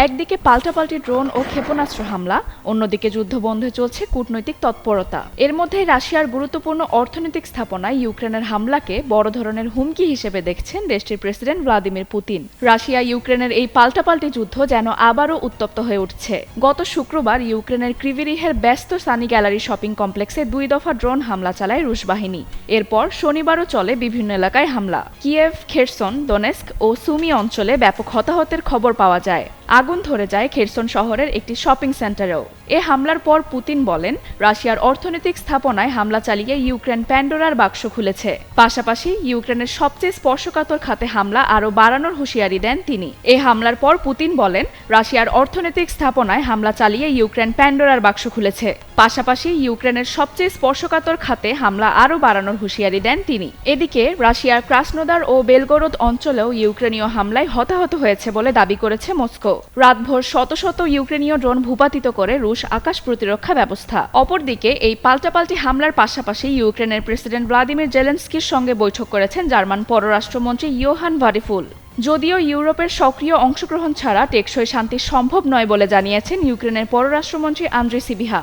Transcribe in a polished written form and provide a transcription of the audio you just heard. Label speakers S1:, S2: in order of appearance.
S1: একদিকে পাল্টাপাল্টি ড্রোন ও ক্ষেপণাস্ত্র হামলা, অন্যদিকে যুদ্ধবন্ধে চলছে কূটনৈতিক তৎপরতা। এর মধ্যে রাশিয়ার গুরুত্বপূর্ণ অর্থনৈতিক স্থাপনায় ইউক্রেনের হামলাকে বড় ধরনের হুমকি হিসেবে দেখছেন দেশটির প্রেসিডেন্ট ভ্লাদিমির পুতিন। রাশিয়া ইউক্রেনের এই পাল্টাপাল্টি যুদ্ধ যেন আবারও উত্তপ্ত হয়ে উঠছে। গত শুক্রবার ইউক্রেনের ক্রিভিরিহের ব্যস্ত সানি গ্যালারি শপিং কমপ্লেক্সে 2 দফা ড্রোন হামলা চালায় রুশ বাহিনী। এরপর শনিবারও চলে বিভিন্ন এলাকায় হামলা। কিয়েভ, খেরসন, দোনেস্ক ও সুমি অঞ্চলে ব্যাপক হতাহতের খবর পাওয়া যায়। আগুন ধরে যায় খেরসন শহরের একটি শপিং সেন্টারেও। এ হামলার পর পুতিন বলেন, রাশিয়ার অর্থনৈতিক স্থাপনায় হামলা চালিয়ে ইউক্রেন প্যান্ডোরার বাক্স খুলেছে। পাশাপাশি ইউক্রেনের সবচেয়ে স্পর্শকাতর খাতে হামলা আরও বাড়ানোর হুঁশিয়ারি দেন তিনি। এই হামলার পর পুতিন বলেন, রাশিয়ার অর্থনৈতিক স্থাপনায় হামলা চালিয়ে ইউক্রেন প্যান্ডোরার বাক্স খুলেছে। পাশাপাশি ইউক্রেনের সবচেয়ে স্পর্শকাতর খাতে হামলা আরও বাড়ানোর হুঁশিয়ারি দেন তিনি। এদিকে রাশিয়ার ক্রাসনোদার ও বেলগোরোদ অঞ্চলেও ইউক্রেনীয় হামলায় হতাহত হয়েছে বলে দাবি করেছে মস্কো। রাতভর শত শত ইউক্রেনীয় ড্রোন ভূপাতিত করে রুশ আকাশ প্রতিরক্ষা ব্যবস্থা। অপরদিকে এই পাল্টাপাল্টি হামলার পাশাপাশি ইউক্রেনের প্রেসিডেন্ট ভ্লাদিমির জেলেনস্কির সঙ্গে বৈঠক করেছেন জার্মান পররাষ্ট্রমন্ত্রী ইয়োহান ভারিফুল। যদিও ইউরোপের সক্রিয় অংশগ্রহণ ছাড়া টেকসই শান্তি সম্ভব নয় বলে জানিয়েছেন ইউক্রেনের পররাষ্ট্রমন্ত্রী আন্দ্রি সিবিহা।